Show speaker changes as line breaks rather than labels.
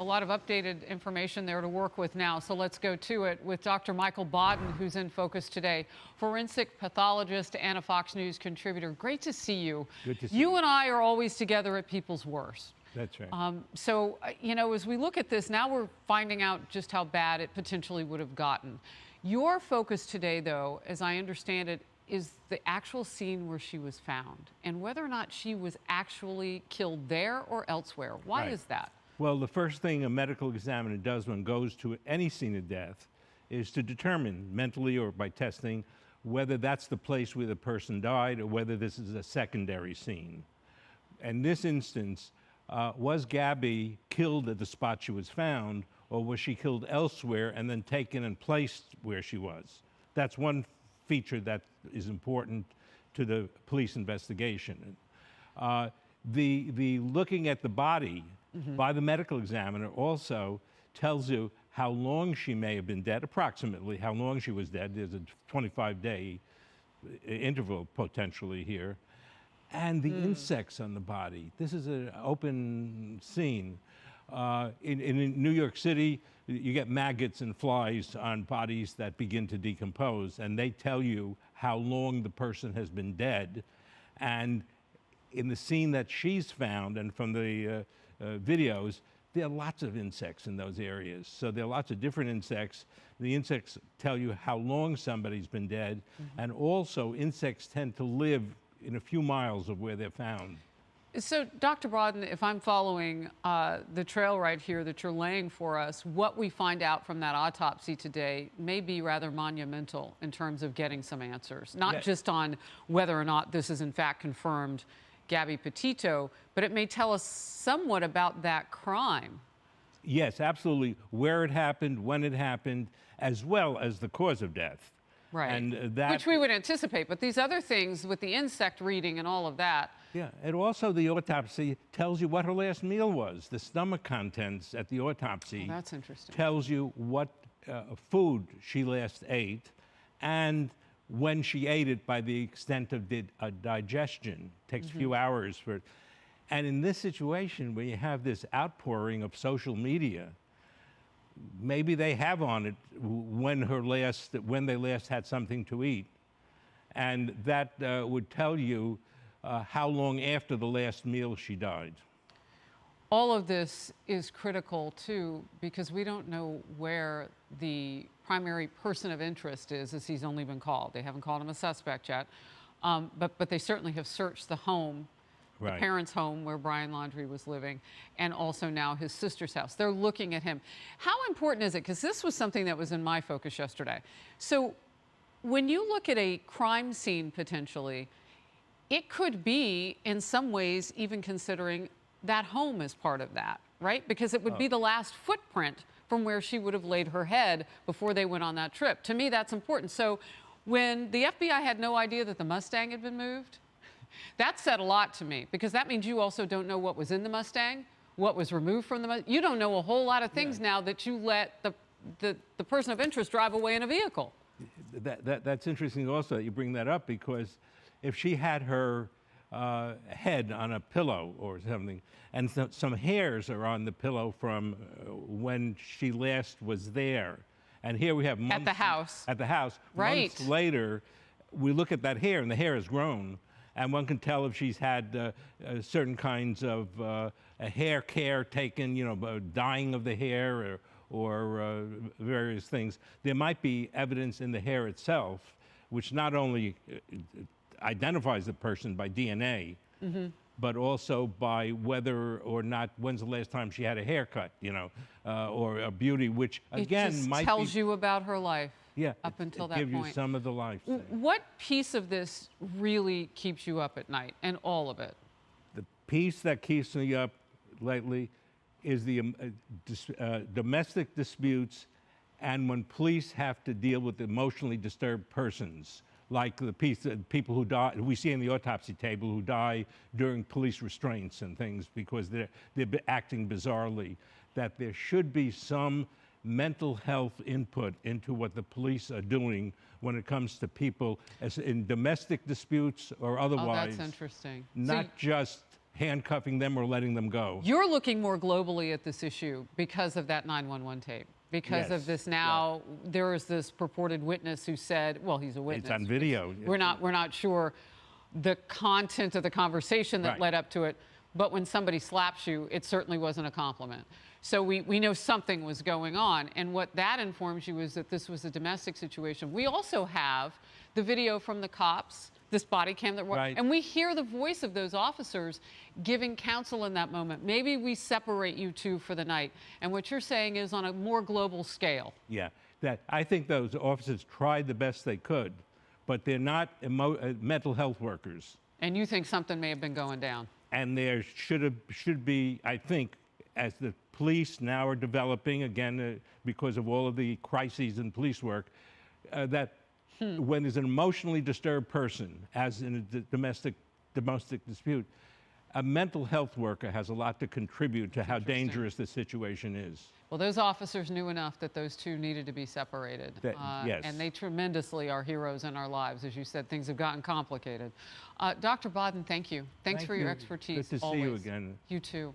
a lot of updated information there to work with now, so let's go to it with Dr. Michael Baden, who's in focus today, forensic pathologist and a Fox News contributor. Great to see you.
Good to see
you. You and I are always together at people's worst.
That's right.
So, you know, as we look at this, now we're finding out just how bad it potentially would have gotten. Your focus today, though, as I understand it, is the actual scene where she was found and whether or not she was actually killed there or elsewhere. Why is that?
Well, the first thing a medical examiner does when goes to any scene of death is to determine mentally or by testing whether that's the place where the person died or whether this is a secondary scene. In this instance, was Gabby killed at the spot she was found, or was she killed elsewhere and then taken and placed where she was? That's one feature that is important to the police investigation. The looking at the body by the medical examiner also tells you how long she may have been dead, approximately how long she was dead. There's a 25-day interval potentially here. And the insects on the body. This is an open scene. In New York City, you get maggots and flies on bodies that begin to decompose, and they tell you how long the person has been dead. And in the scene that she's found, and from the videos, there are lots of insects in those areas. So there are lots of different insects. The insects tell you how long somebody's been dead, and also insects tend to live in a few miles of where they're found.
So, Dr. Baden, if I'm following the trail right here that you're laying for us, what we find out from that autopsy today may be rather monumental in terms of getting some answers, not just on whether or not this is in fact confirmed Gabby Petito, but it may tell us somewhat about that crime.
Yes, absolutely. Where it happened, when it happened, as well as the cause of death.
Right,
and
which we would anticipate, but these other things with the insect reading and all of that.
Yeah, and also the autopsy tells you what her last meal was. The stomach contents at the autopsy
that's interesting.
Tells you what food she last ate and when she ate it by the extent of digestion. It takes a few hours for it. And in this situation where you have this outpouring of social media, maybe they have on it when they last had something to eat. And that would tell you how long after the last meal she died.
All of this is critical, too, because we don't know where the primary person of interest is, as he's only been called. They haven't called him a suspect yet, but they certainly have searched the home, the parents' home where Brian Laundrie was living, and also now his sister's house. They're looking at him. How important is it? Because this was something that was in my focus yesterday. So when you look at a crime scene potentially, it could be, in some ways, even considering that home as part of that, right? Because it would be the last footprint from where she would have laid her head before they went on that trip. To me, that's important. So when the FBI had no idea that the Mustang had been moved, that said a lot to me, because that means you also don't know what was in the Mustang, what was removed from the Mustang. You don't know a whole lot of things now that you let the person of interest drive away in a vehicle.
That's interesting also that you bring that up, because if she had her head on a pillow or something, and some hairs are on the pillow from when she last was there, and here we have months
at the house.
At the house,
right?
Months later, we look at that hair, and the hair has grown, and one can tell if she's had certain kinds of hair care taken, you know, dyeing of the hair or various things. There might be evidence in the hair itself, which not only identifies the person by DNA, but also by whether or not, when's the last time she had a haircut, you know, or a beauty, which again
it just
might
tells you about her life.
Yeah,
up until that
point. Give you some of the life.
What piece of this really keeps you up at night, and all of it?
The piece that keeps me up lately is the domestic disputes, and when police have to deal with emotionally disturbed persons, like the people who die, we see in the autopsy table, who die during police restraints and things because they're acting bizarrely. That there should be some mental health input into what the police are doing when it comes to people as in domestic disputes or otherwise.
Oh, that's interesting.
Not just handcuffing them or letting them go.
You're looking more globally at this issue because of that 911 tape. Because of
Yes,
this now, there is this purported witness who said, well, he's a witness.
It's on video.
We're not sure the content of the conversation that
Right.
led up to it. But when somebody slaps you, it certainly wasn't a compliment. So we know something was going on. And what that informs you is that this was a domestic situation. We also have the video from the cops, this body cam that
Right.
and we hear the voice of those officers giving counsel in that moment. Maybe we separate you two for the night. And what you're saying is on a more global scale.
Yeah, that I think those officers tried the best they could, but they're not mental health workers.
And you think something may have been going down.
And there should be, I think, as the police now are developing, again, because of all of the crises in police work, that when there's an emotionally disturbed person, as in a domestic dispute, a mental health worker has a lot to contribute to how dangerous the situation is.
Well, those officers knew enough that those two needed to be separated.
Yes.
And they tremendously are heroes in our lives. As you said, things have gotten complicated. Dr. Baden, thank you. Thanks
Thank
for your
you.
expertise.
Good to see you
always.
again.
You too.